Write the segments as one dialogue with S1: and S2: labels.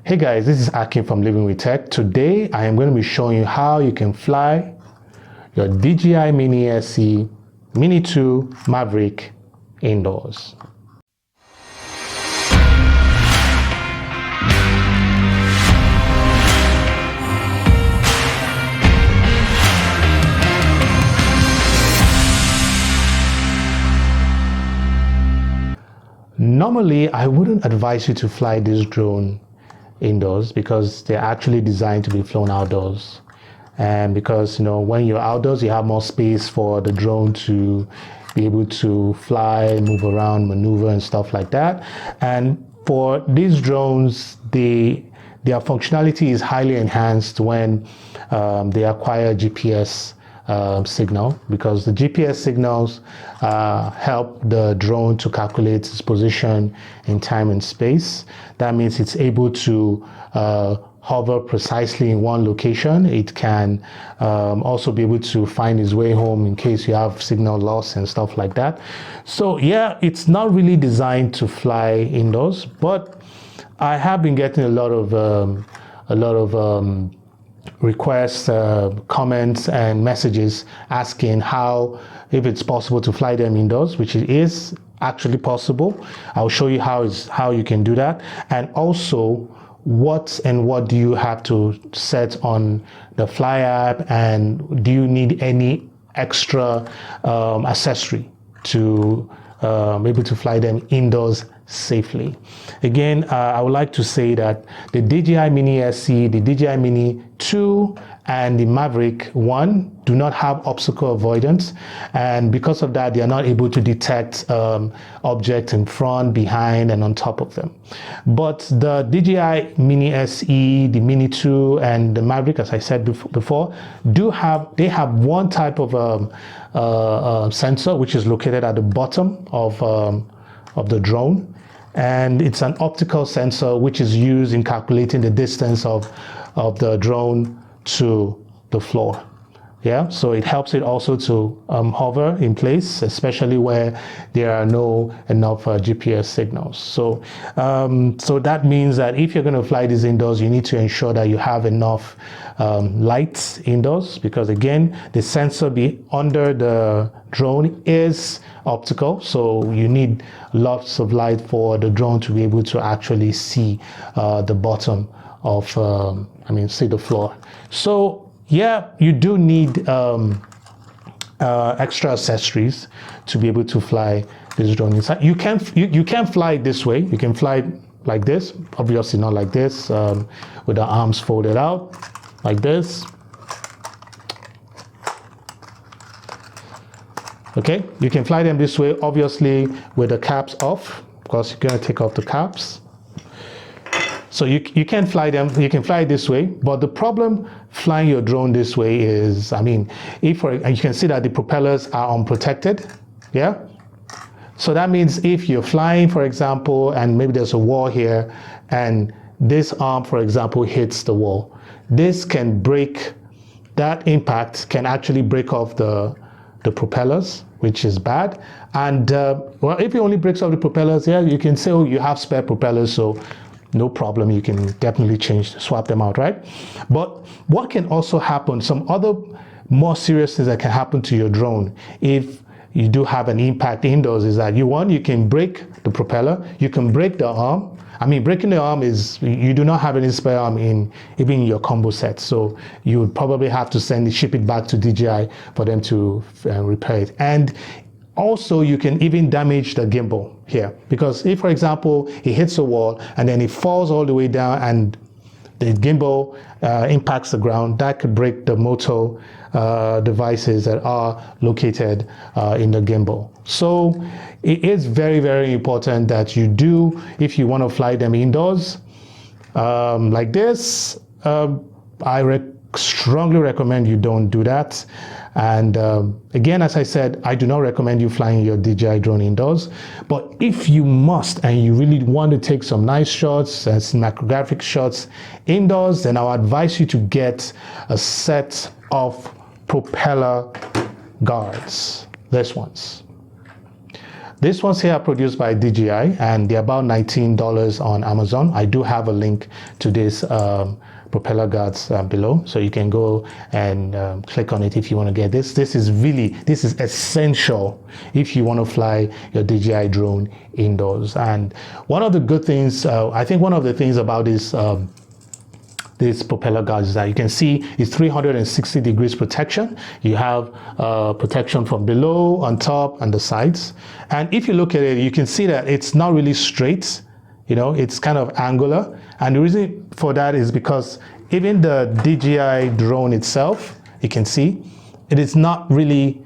S1: Hey guys, this is Akin from Living with Tech. Today I am going to be showing you how you can fly your DJI Mini SE Mini 2 Maverick indoors. Normally, I wouldn't advise you to fly this drone indoors because they're actually designed to be flown outdoors. And because, when you're outdoors, you have more space for the drone to be able to fly, move around, maneuver, and stuff like that. And for these drones, their functionality is highly enhanced when they acquire GPS signal, because the GPS signals help the drone to calculate its position in time and space. That means it's able to hover precisely in one location. It can also be able to find its way home in case you have signal loss and stuff like that. So yeah, it's not really designed to fly indoors, but I have been getting a lot of requests, comments, and messages asking if it's possible to fly them indoors, which it is actually possible. I'll show you how you can do that, and also what do you have to set on the Fly app, and do you need any extra accessory to be able to fly them indoors safely. Again, I would like to say that the DJI Mini SE, the DJI Mini 2, and the Maverick 1 do not have obstacle avoidance, and because of that, they are not able to detect objects in front, behind, and on top of them. But the DJI Mini SE, the Mini 2, and the Maverick, as I said before, they have one type of sensor which is located at the bottom of the drone, and it's an optical sensor which is used in calculating the distance of the drone to the floor. Yeah, so it helps it also to hover in place, especially where there are enough GPS signals. So that means that if you're going to fly these indoors, you need to ensure that you have enough lights indoors, because again, the sensor under the drone is optical, so you need lots of light for the drone to be able to actually see the bottom of, see the floor. So yeah, you do need extra accessories to be able to fly this drone inside. You can fly it this way. You can fly it like this, obviously not like this, with the arms folded out like this. Okay, you can fly them this way, obviously with the caps off, because you're going to take off the caps. So you can fly them, you can fly it this way, but the problem flying your drone this way is, and you can see that the propellers are unprotected, yeah? So that means if you're flying, for example, and maybe there's a wall here, and this arm, for example, hits the wall, this can break, that impact can actually break off the propellers, which is bad. And well, if it only breaks off the propellers, yeah, you can say, oh, you have spare propellers, so no problem, you can definitely swap them out, right? But what can also happen, some other more serious things that can happen to your drone if you do have an impact indoors, is that you can break the propeller, you can break the arm. Breaking the arm is, you do not have any spare arm even in your combo set, so you would probably have to ship it back to DJI for them to repair it. And also, you can even damage the gimbal here, because if, for example, it hits a wall and then it falls all the way down and the gimbal impacts the ground, that could break the motor devices that are located in the gimbal. So it is very, very important that you do, if you want to fly them indoors like this, I strongly recommend you don't do that. And again, as I said, I do not recommend you flying your DJI drone indoors. But if you must and you really want to take some nice shots and cinematographic shots indoors, then I'll advise you to get a set of propeller guards, these ones. These ones here are produced by DJI, and they're about $19 on Amazon. I do have a link to this propeller guards below, so you can go and click on it if you want to get this. This is essential if you want to fly your DJI drone indoors. And one of the good things, I think one of the things about this propeller guards is that you can see it's 360 degrees protection. You have protection from below, on top, and the sides. And if you look at it, you can see that it's not really straight. It's kind of angular. And the reason for that is because even the DJI drone itself, you can see, it is not really,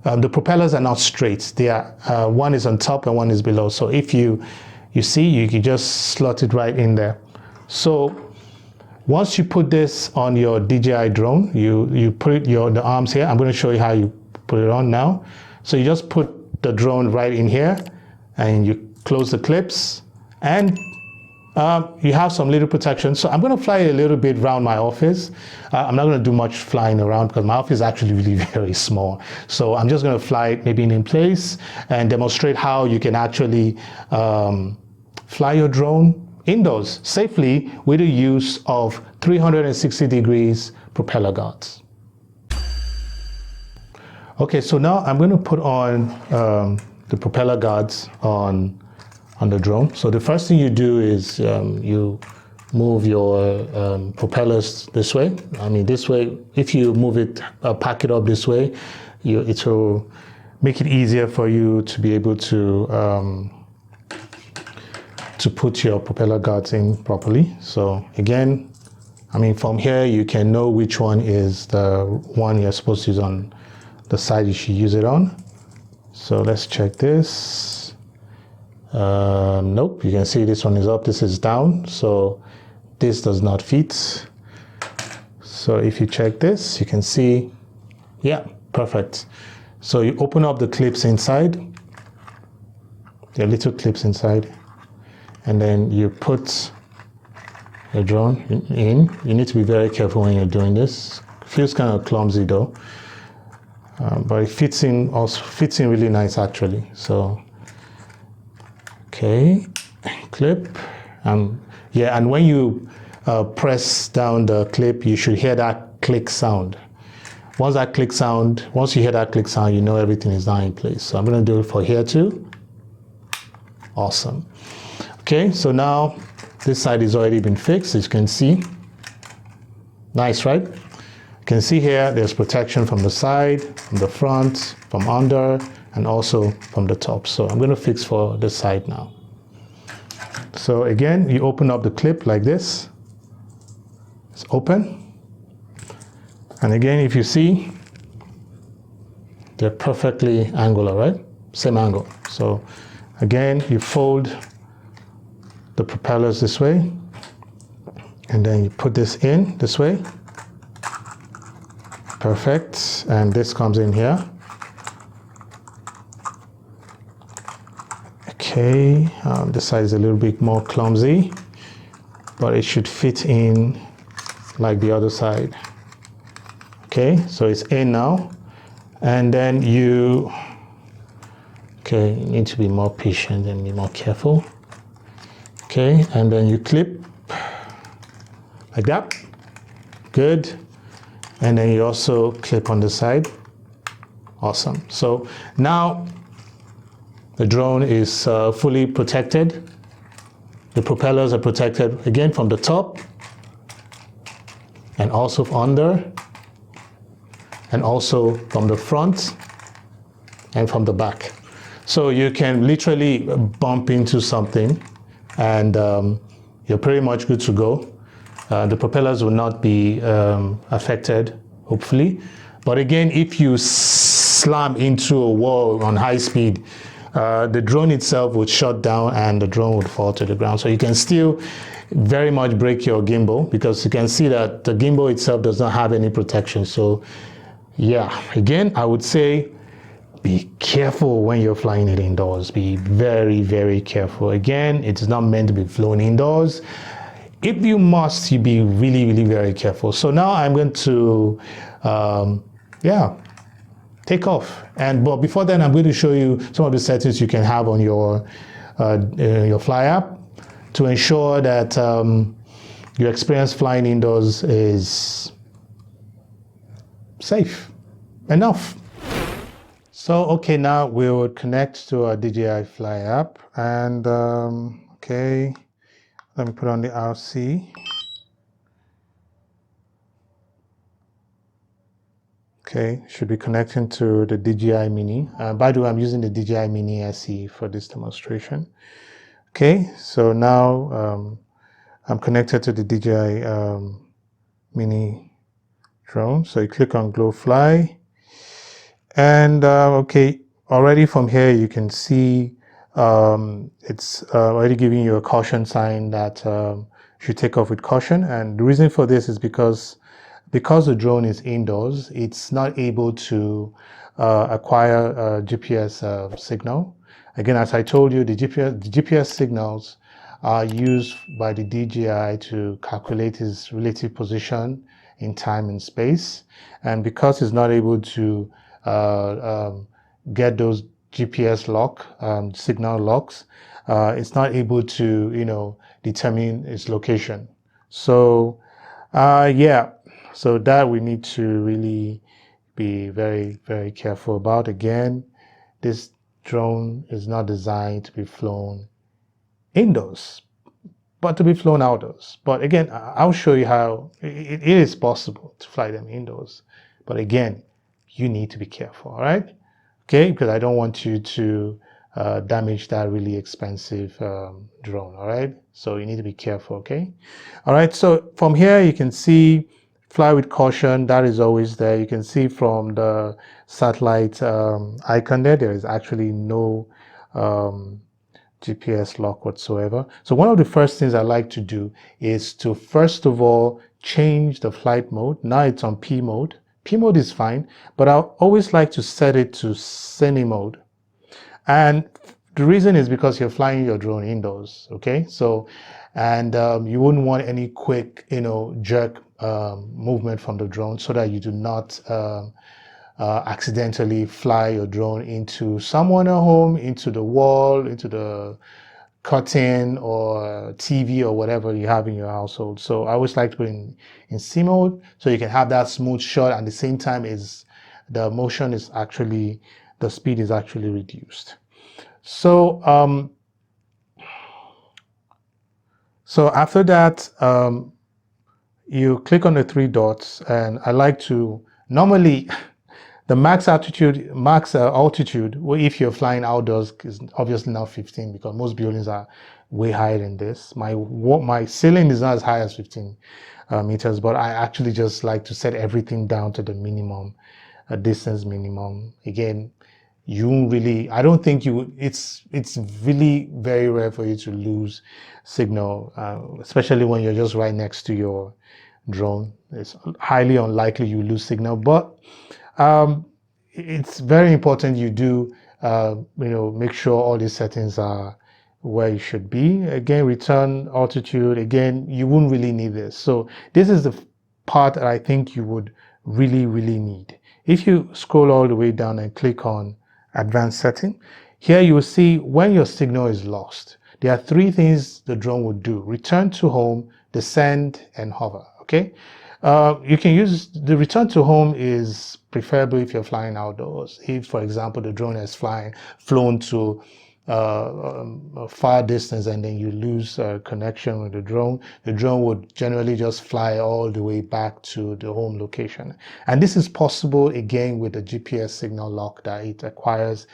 S1: the propellers are not straight. They are, one is on top and one is below. So if you see, you can just slot it right in there. So once you put this on your DJI drone, you put the arms here. I'm going to show you how you put it on now. So you just put the drone right in here and you close the clips, and you have some little protection. So I'm going to fly a little bit around my office. I'm not going to do much flying around because my office is actually really very small. So I'm just going to fly it maybe in place and demonstrate how you can actually fly your drone indoors safely with the use of 360 degrees propeller guards. Okay, so now I'm going to put on the propeller guards on the drone. So the first thing you do is you move your propellers this way. I mean, this way, if you move it, pack it up this way, it will make it easier for you to be able to put your propeller guards in properly. So again, I mean, from here, you can know which one is the one you're supposed to use on the side you should use it on. So let's check this. Nope, you can see this one is up, this is down. So this does not fit. So if you check this, you can see, yeah, perfect. So you open up the clips inside, the little clips inside, and then you put your drone in. You need to be very careful when you're doing this. It feels kind of clumsy though, but it fits in really nice actually. So, okay, clip, yeah, and when you press down the clip, you should hear that click sound. Once you hear that click sound, you know everything is now in place. So I'm going to do it for here too. Awesome. Okay, so now this side has already been fixed, as you can see. Nice, right? You can see here there's protection from the side, from the front, from under, and also from the top. So I'm going to fix for this side now. So again, you open up the clip like this. It's open. And again, if you see, they're perfectly angular, right? Same angle. So again, you fold the propellers this way, and then you put this in this way. Perfect. And this comes in here. Okay, this side is a little bit more clumsy, but it should fit in like the other side. Okay, so it's in now. And then you need to be more patient and be more careful. Okay, and then you clip like that. Good. And then you also clip on the side. Awesome. So now the drone is fully protected. The propellers are protected again from the top and also from under and also from the front and from the back. So you can literally bump into something and you're pretty much good to go. The propellers will not be affected, hopefully. But again, if you slam into a wall on high speed, the drone itself would shut down and the drone would fall to the ground. So you can still very much break your gimbal because you can see that the gimbal itself does not have any protection. So yeah, again, I would say be careful when you're flying it indoors. Be very, very careful. Again, it's not meant to be flown indoors. If you must, you be really, really very careful. So now I'm going to, take off. But before then, I'm going to show you some of the settings you can have on your Fly app to ensure that your experience flying indoors is safe enough. So, okay, now we will connect to our DJI Fly app, and okay, let me put on the RC. Okay, should be connecting to the DJI Mini. By the way, I'm using the DJI Mini SE for this demonstration. Okay, so now I'm connected to the DJI Mini drone. So you click on Glow Fly, and okay, already from here you can see it's already giving you a caution sign that you should take off with caution. And the reason for this is because the drone is indoors, it's not able to acquire a GPS signal. Again, as I told you, the GPS signals are used by the DJI to calculate its relative position in time and space. And because it's not able to get those GPS signal locks, it's not able to, determine its location. So, yeah. So that we need to really be very, very careful about. Again, this drone is not designed to be flown indoors, but to be flown outdoors. But again, I'll show you how it is possible to fly them indoors. But again, you need to be careful, all right? Okay, because I don't want you to damage that really expensive drone, all right? So you need to be careful, okay? All right, so from here you can see fly with caution, that is always there. You can see from the satellite icon there is actually no GPS lock whatsoever. So one of the first things I like to do is to first of all change the flight mode. Now it's on P mode. P mode is fine, but I always like to set it to cine mode. And the reason is because you're flying your drone indoors, okay? So, and you wouldn't want any quick, jerk movement from the drone so that you do not accidentally fly your drone into someone at home, into the wall, into the curtain or TV or whatever you have in your household. So I always like to put in C mode so you can have that smooth shot, and at the same time is the motion is actually, the speed is actually reduced. So so after that, you click on the three dots, and I like to normally the max altitude, well, if you're flying outdoors, is obviously now 15 because most buildings are way higher than this. My ceiling is not as high as 15 meters, but I actually just like to set everything down to the minimum, distance minimum. Again, I don't think it's really very rare for you to lose signal, especially when you're just right next to your drone. It's highly unlikely you lose signal, but it's very important you do, make sure all these settings are where you should be. Again, return altitude, again, you wouldn't really need this. So this is the part that I think you would really, really need. If you scroll all the way down and click on advanced setting, here you will see when your signal is lost, there are three things the drone would do: return to home, descend, and hover. Okay, you can use the return to home is preferably if you're flying outdoors. If, for example, the drone has flown to a far distance and then you lose connection with the drone would generally just fly all the way back to the home location. And this is possible again with the GPS signal lock that it acquires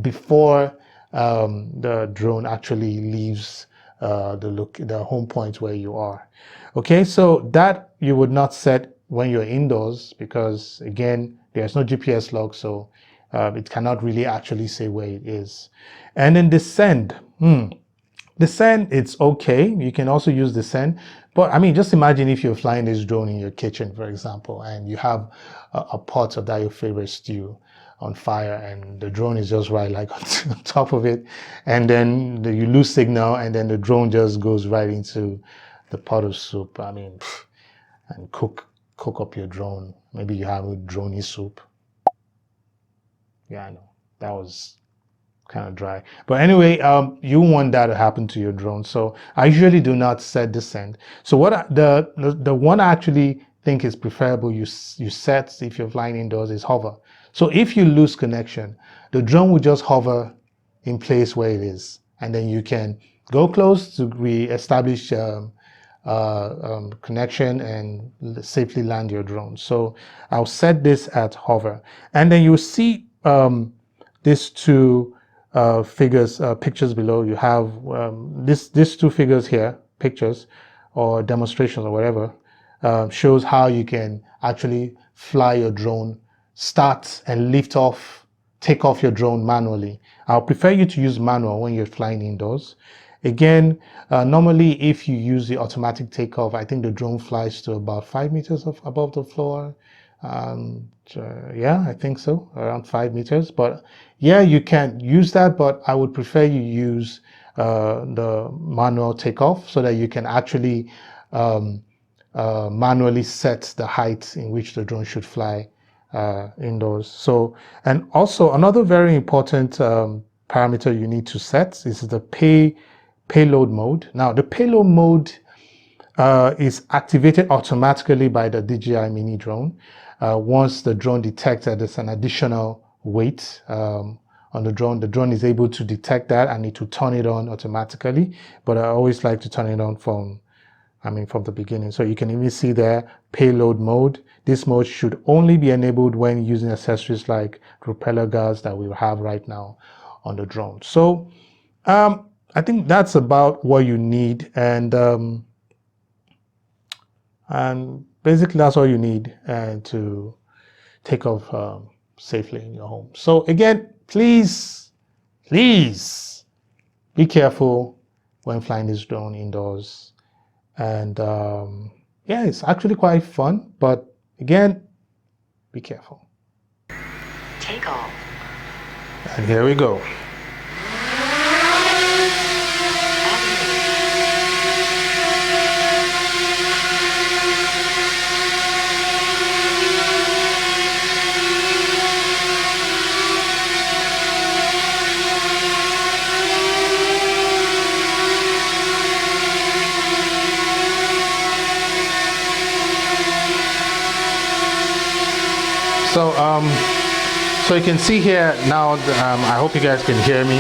S1: before the drone actually leaves the home point where you are. Okay, so that you would not set when you're indoors because again, there's no GPS log, so it cannot really actually say where it is. And then descend. Descend, it's okay. You can also use descend. But I mean, just imagine if you're flying this drone in your kitchen, for example, and you have a pot of that your favorite stew on fire and the drone is just right like on top of it, and then you lose signal and then the drone just goes right into the pot of soup. I mean, and cook up your drone. Maybe you have a droney soup. Yeah, I know that was kind of dry. But anyway, you want that to happen to your drone. So I usually do not set descent. So the one I actually think is preferable you set if you're flying indoors is hover. So if you lose connection, the drone will just hover in place where it is, and then you can go close to re-establish connection and safely land your drone. So I'll set this at hover, and then you see these two pictures below. You have these two figures here, pictures or demonstrations or whatever, shows how you can actually fly your drone, start and lift off, take off your drone manually. I'll prefer you to use manual when you're flying indoors. Again, normally if you use the automatic takeoff, I think the drone flies to about 5 meters above the floor. Yeah, I think so, around 5 meters. But yeah, you can use that, but I would prefer you use the manual takeoff so that you can actually manually set the height in which the drone should fly indoors. So, and also another very important parameter you need to set is the payload mode. Now, the payload mode is activated automatically by the DJI Mini drone. Once the drone detects that there's an additional weight on the drone is able to detect that and need to turn it on automatically. But I always like to turn it on from the beginning. So you can even see there, payload mode. This mode should only be enabled when using accessories like propeller guards that we have right now on the drone. So I think that's about what you need, and basically that's all you need to take off safely in your home. So again, please be careful when flying this drone indoors. And yeah, it's actually quite fun, but again, be careful. Take off. And here we go. So you can see here now, I hope you guys can hear me.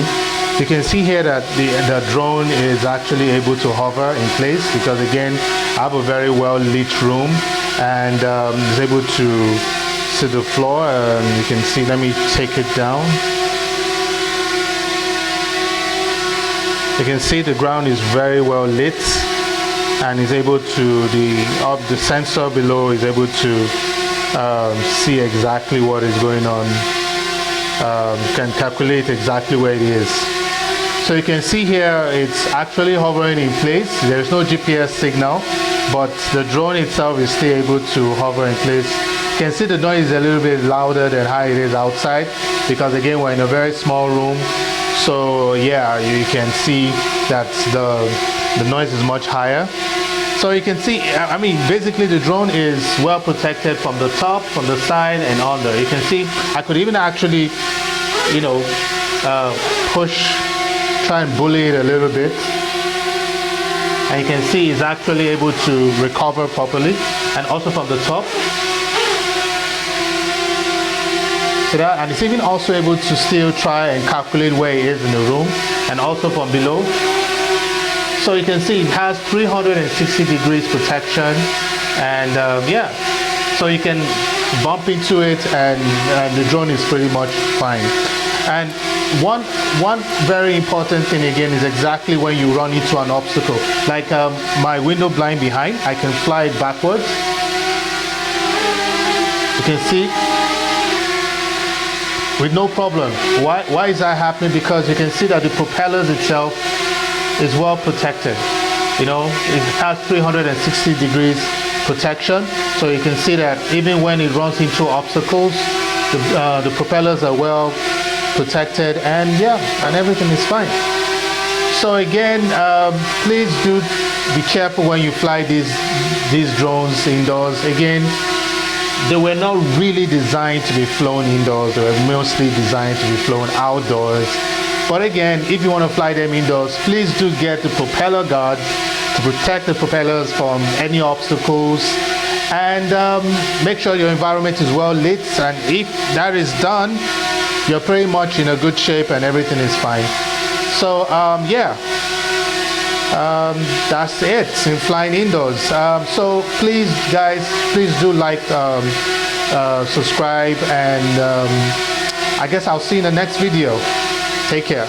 S1: You can see here that the drone is actually able to hover in place because again, I have a very well lit room and is able to see the floor. You can see, let me take it down. You can see the ground is very well lit and is able to, the sensor below is able to see exactly what is going on, can calculate exactly where it is. So you can see here it's actually hovering in place. There is no GPS signal, but the drone itself is still able to hover in place. You can see the noise is a little bit louder than how it is outside because again we're in a very small room. So yeah, you can see that the noise is much higher. So you can see, I mean, basically the drone is well protected from the top, from the side, and under. You can see, I could even actually, you know, try and bully it a little bit. And you can see it's actually able to recover properly, and also from the top. So that, and it's even also able to still try and calculate where it is in the room, and also from below. So you can see it has 360 degrees protection, and yeah, so you can bump into it and the drone is pretty much fine. And one very important thing again is exactly when you run into an obstacle. Like my window blind behind, I can fly it backwards. You can see with no problem. Why is that happening? Because you can see that the propellers itself is well protected. You know, it has 360 degrees protection, so you can see that even when it runs into obstacles, the propellers are well protected, and yeah, and everything is fine. So again, please do be careful when you fly these drones indoors. Again, they were not really designed to be flown indoors. They were mostly designed to be flown outdoors. But again, if you want to fly them indoors, please do get the propeller guard to protect the propellers from any obstacles, and make sure your environment is well lit. And if that is done, you're pretty much in a good shape and everything is fine. So yeah, that's it in flying indoors. So please guys, please do like, subscribe, and I guess I'll see you in the next video. Take care.